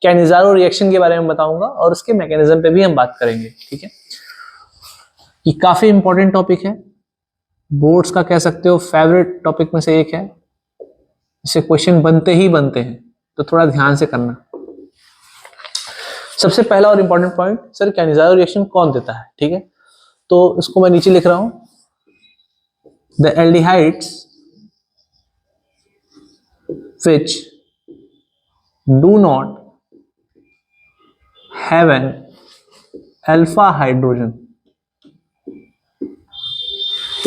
Cannizzaro reaction के बारे में बताऊंगा और उसके मैकेनिज्म पे भी हम बात करेंगे, ठीक है। ये काफी इंपॉर्टेंट टॉपिक है, बोर्ड्स का कह सकते हो फेवरेट टॉपिक में से एक है, इससे क्वेश्चन बनते ही बनते हैं, तो थोड़ा ध्यान से करना। सबसे पहला और important point, sir Cannizzaro reaction कौन देता है, ठीक है। तो इसको मैं नीचे लिख रहा हूं, the aldehydes which do not have an alpha hydrogen।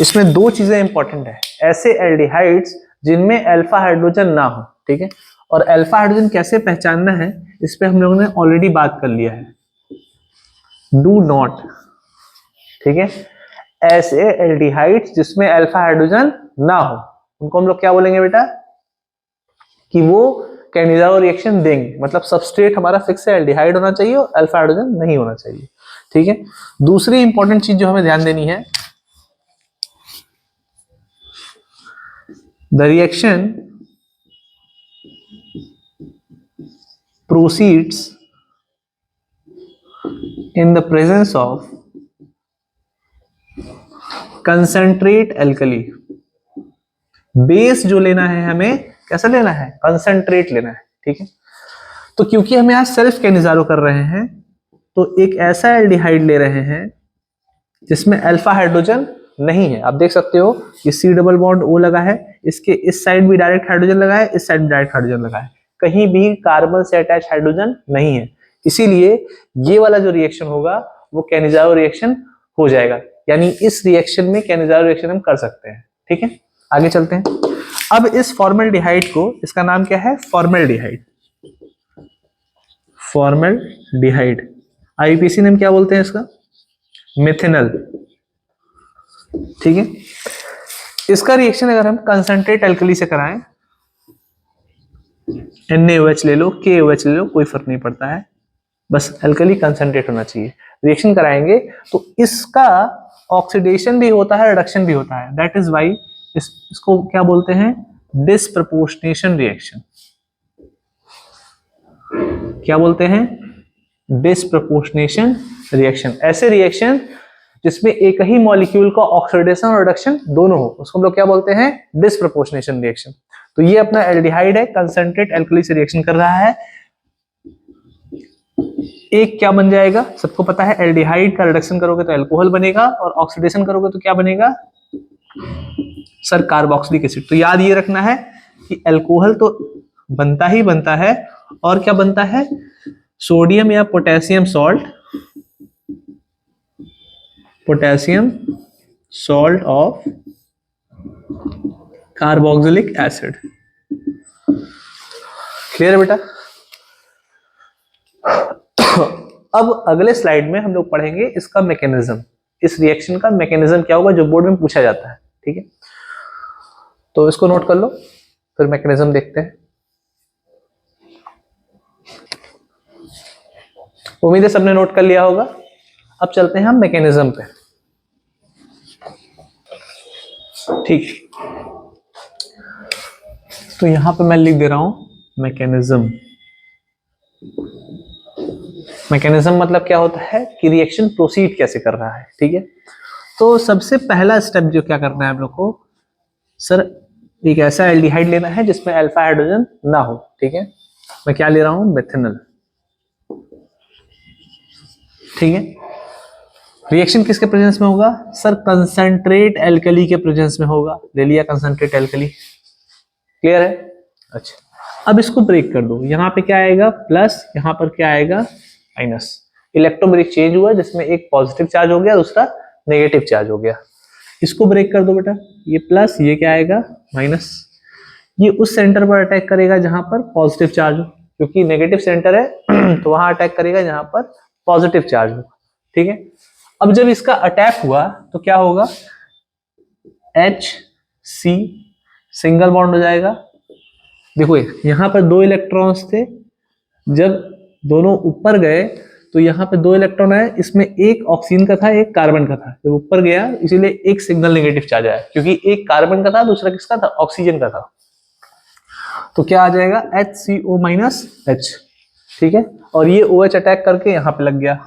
इसमें दो चीजें इंपॉर्टेंट है, ऐसे एल्डिहाइड्स जिनमें अल्फा हाइड्रोजन ना हो, ठीक है। और अल्फा हाइड्रोजन कैसे पहचानना है, इस पे हम लोगों ने ऑलरेडी बात कर लिया है, डू नॉट, ठीक है। ऐसे एल्डिहाइड्स जिसमें अल्फा हाइड्रोजन ना हो, उनको हम लोग क्या बोलेंगे बेटा, कि वो कैनिज़ारो रिएक्शन देंगे। मतलब सबस्ट्रेट हमारा फिक्स है, एल्डिहाइड होना चाहिए और अल्फा हाइड्रोजन नहीं होना चाहिए, ठीक है। दूसरी इंपॉर्टेंट चीज जो हमें ध्यान देनी है, the reaction proceeds in the presence of concentrate alkali. Base जो लेना है हमें कैसा लेना है, कंसंट्रेट लेना है, ठीक है। तो क्योंकि हम यहां सेल्फ कैनिज़ारो कर रहे हैं, तो एक ऐसा एल्डिहाइड ले रहे हैं जिसमें अल्फा हाइड्रोजन नहीं है। आप देख सकते हो ये C डबल बॉन्ड O लगा है, इसके इस साइड भी डायरेक्ट हाइड्रोजन लगा है, इस साइड भी डायरेक्ट हाइड्रोजन लगा है, कहीं भी कार्बन से अटैच हाइड्रोजन नहीं है। इसीलिए ये वाला जो रिएक्शन होगा वो कैनिज़ारो रिएक्शन हो जाएगा, यानी इस रिएक्शन में कैनिज़ारो रिएक्शन हम कर सकते हैं, ठीक है। आगे चलते हैं। अब इस फॉर्मल्डिहाइड को, इसका नाम क्या है, फॉर्मल्डिहाइड, फॉर्मल्डिहाइड, आईपीसी नेम क्या बोलते हैं इसका, मिथेनॉल, ठीक है। इसका रिएक्शन अगर हम कंसंट्रेट एल्कली से कराएं, NaOH ले लो, KOH ले लो, कोई फर्क नहीं पड़ता है, बस एल्कली कंसंट्रेट होना चाहिए। रिएक्शन कराएंगे तो इसका ऑक्सीडेशन भी होता है, रिडक्शन भी होता है, दैट इज वाई इसको क्या बोलते हैं, डिसप्रपोर्शनेशन रिएक्शन। क्या बोलते हैं, डिसप्रपोर्शनेशन रिएक्शन। ऐसे रिएक्शन जिसमें एक ही मॉलिक्यूल का ऑक्सीडेशन और रिडक्शन दोनों हो, उसको हम लोग क्या बोलते हैं, डिसप्रपोर्शनेशन रिएक्शन। तो ये अपना एल्डिहाइड है, कंसंट्रेट एल्कली से रिएक्शन कर रहा है, एक क्या बन जाएगा, सबको पता है एल्डिहाइड का रिडक्शन करोगे तो अल्कोहल बनेगा और ऑक्सीडेशन करोगे तो क्या बनेगा, सर कार्बोक्सिलिक एसिड। तो याद ये रखना है कि अल्कोहल तो बनता ही बनता है, और क्या बनता है, सोडियम या potassium salt, potassium salt of carboxylic acid. Clear है बेटा। अब अगले स्लाइड में हम लोग पढ़ेंगे इसका मैकेनिज्म, इस रिएक्शन का मैकेनिज्म क्या होगा, जो बोर्ड में पूछा जाता है, ठीक है। तो इसको नोट कर लो, फिर मैकेनिज्म देखते हैं। उम्मीद है सबने नोट कर लिया होगा। अब चलते हैं हम मैकेनिज्म पे, ठीक। तो यहां पे मैं लिख दे रहा हूं मैकेनिज्म। मैकेनिज्म मतलब क्या होता है कि रिएक्शन प्रोसीड कैसे कर रहा है, ठीक है। तो सबसे पहला स्टेप जो क्या करना है हम लोग को, सर एक ऐसा एल्डिहाइड लेना है जिसमें अल्फा हाइड्रोजन ना हो, ठीक है। मैं क्या ले रहा हूं, मिथेनॉल, ठीक है। रिएक्शन किसके प्रेजेंस में होगा, सर कंसंट्रेट एल्कली के प्रेजेंस में होगा, ले लिया कंसंट्रेट एल्कली, क्लियर है। अच्छा अब इसको ब्रेक कर दो, यहां पे क्या आएगा प्लस, यहां पर क्या आएगा माइनस, इलेक्ट्रोमेरिक चेंज हुआ जिसमें एक पॉजिटिव चार्ज हो गया, दूसरा नेगेटिव चार्ज हो गया। इसको ब्रेक कर दो बेटा, ये प्लस, ये क्या आएगा माइनस, ये उस सेंटर पर अटैक करेगा जहां पर पॉजिटिव चार्ज हो, क्योंकि नेगेटिव सेंटर है तो वहां अटैक करेगा जहां पर पॉजिटिव चार्ज हो, ठीक है। अब जब इसका अटैक हुआ तो क्या होगा, HC सिंगल बॉन्ड हो जाएगा। देखो यहां पर दो इलेक्ट्रॉन्स थे, जब दोनों ऊपर गए तो यहाँ पे दो इलेक्ट्रॉन आए, इसमें एक ऑक्सीजन का था, एक कार्बन का था, जब ऊपर गया इसीलिए एक सिंगल नेगेटिव चार्ज आया, क्योंकि एक कार्बन का था, दूसरा किसका था, ऑक्सीजन का था। तो क्या आ जाएगा, HCO माइनस H, ठीक है, और ये OH अटैक करके यहां पे लग गया।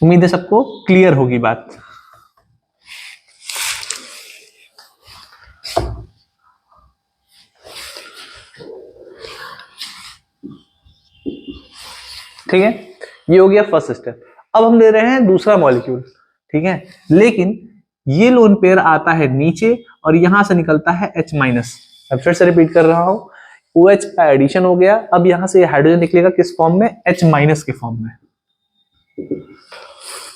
उम्मीद है सबको क्लियर होगी बात। ठीक है, ये हो गया फर्स्ट स्टेप। अब हम ले रहे हैं दूसरा मॉलिक्यूल, ठीक है, लेकिन ये लोन पेयर आता है नीचे और यहां से निकलता है H माइनस। अब फिर से रिपीट कर रहा हूं, OH का एडिशन हो गया, अब यहां से हाइड्रोजन निकलेगा किस फॉर्म में, H माइनस के फॉर्म में।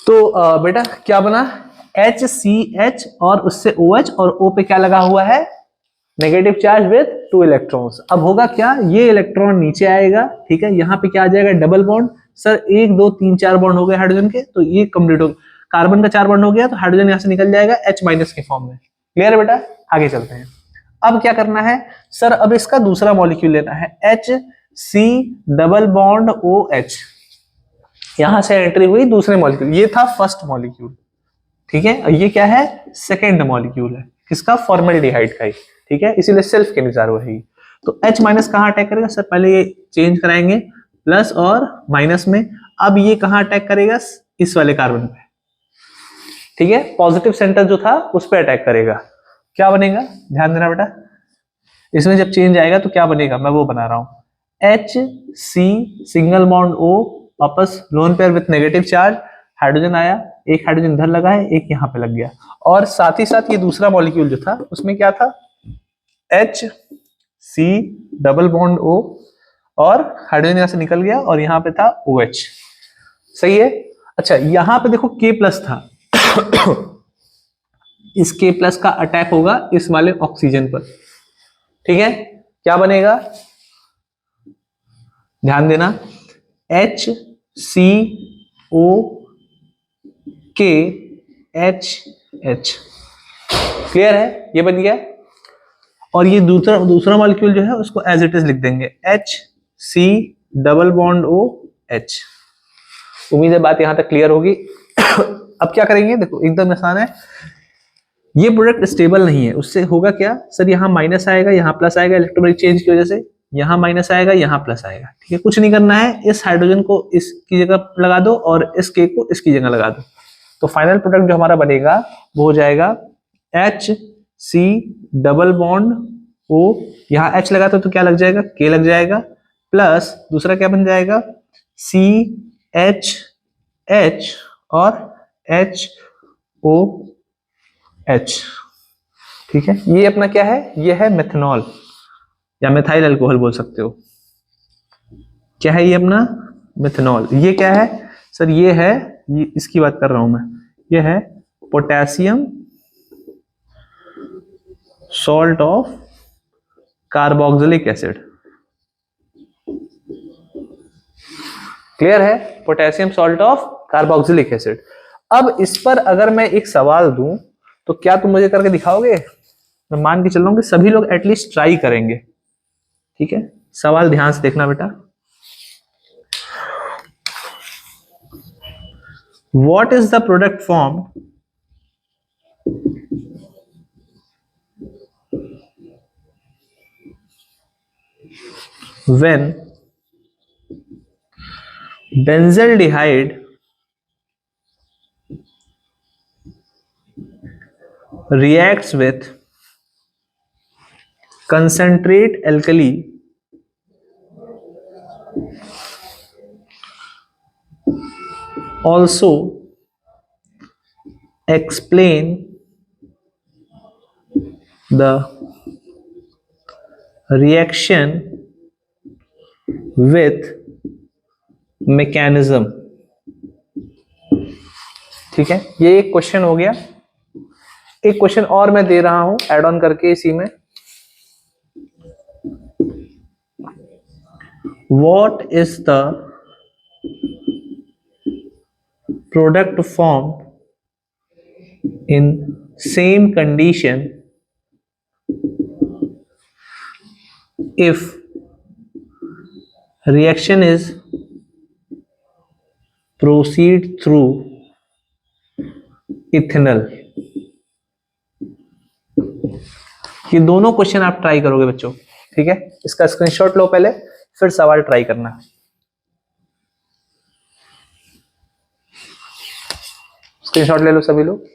तो बेटा क्या बना, HCH और उससे OH और O पे क्या लगा हुआ है, नेगेटिव चार्ज विद 2 इलेक्ट्रॉन्स। अब होगा क्या, ये इलेक्ट्रॉन नीचे आएगा, ठीक है, यहाँ पे क्या आ जाएगा, डबल बॉन्ड। सर 1 2 3 4 बॉन्ड हो गए हाइड्रोजन के, तो ये कंप्लीट हो, कार्बन का 4 बॉन्ड हो गया, तो हाइड्रोजन यहाँ से निकल जाएगा H माइनस के फॉर्म में। क्लियर है बेटा, आगे चलते हैं। अब क्या करना है सर, अब इसका दूसरा मॉलिक्यूल लेना है, HC डबल बॉन्ड OH। यहां से एंट्री हुई दूसरे मॉलिक्यूल, ये था फर्स्ट मॉलिक्यूल, ठीक है, और ये क्या है, सेकेंड मॉलिक्यूल है, किसका, फॉर्मेल्डिहाइड का ही, ठीक है, इसीलिए सेल्फ के अनुसार रहेगी। तो H माइनस कहां अटैक करेगा सर, पहले ये चेंज कराएंगे प्लस और माइनस में। अब ये कहां अटैक करेगा, इस वाले कार्बन पे, ठीक है, पॉजिटिव सेंटर जो था उस पे अटैक करेगा। क्या बनेगा, ध्यान देना बेटा, इसमें जब चेंज आएगा तो क्या बनेगा, मैं वो बना रहा हूं, HC सिंगल बॉन्ड O, वापस lone pair with negative charge, hydrogen आया, एक हाइड्रोजन इधर लगा है, एक यहां पे लग गया, और साथ ही साथ ये दूसरा मॉलिक्यूल जो था उसमें क्या था, HC डबल बॉन्ड O, और हाइड्रोजन यहां से निकल गया और यहां पे था OH। सही है। अच्छा यहां पे देखो K प्लस था इस K प्लस का अटैक होगा इस वाले ऑक्सीजन पर, ठीक है, क्या बनेगा, ध्यान देना, HCO K HH। क्लियर है, ये बन गया। और ये दूसरा मॉलिक्यूल जो है उसको एज इट इज लिख देंगे, HC डबल बॉन्ड OH। उम्मीद है बात यहां तक क्लियर होगी। अब क्या करेंगे, देखो एकदम आसान है, ये प्रोडक्ट स्टेबल नहीं है, उससे होगा क्या सर, यहाँ माइनस आएगा यहाँ प्लस आएगा, इलेक्ट्रोमैग्नेटिक चेंज की वजह से यहाँ माइनस आएगा यहाँ प्लस आएगा, ठीक है, कुछ नहीं करना है, इस हाइड्रोजन को इसकी जगह लगा दो और इस K को इसकी जगह लगा दो, तो फाइनल प्रोडक्ट जो हमारा बनेगा वो हो जाएगा HC डबल बॉन्ड O, यहाँ H लगाता तो क्या लग जाएगा, K लग जाएगा, प्लस दूसरा क्या बन जाएगा, CHH और HOH, ठीक है, ये अपना क्या है, ये है मेथनॉल या मिथाइल अल्कोहल बोल सकते हो। क्या है ये अपना, मेथनॉल। ये क्या है सर, ये है, ये इसकी बात कर रहा हूं मैं, ये है potassium salt of carboxylic acid. Clear है, potassium salt of carboxylic acid. अब इस पर अगर मैं एक सवाल दूं तो क्या तुम मुझे करके दिखाओगे, मैं मान के चल रहा हूं कि सभी लोग एटलीस्ट ट्राई करेंगे, ठीक है, सवाल ध्यान से देखना बेटा। What is the product form when benzaldehyde reacts with concentrate alkali also explain the reaction with mechanism। ठीक है, ये एक क्वेश्चन हो गया। एक क्वेश्चन और मैं दे रहा हूं एड ऑन करके इसी में, what is the product form in same condition if reaction is proceed through ethanol। ये दोनों क्वेश्चन आप ट्राई करोगे बच्चों, ठीक है, इसका स्क्रीनशॉट लो पहले, फिर सवाल ट्राई करना। स्क्रीनशॉट ले लो सभी लोग।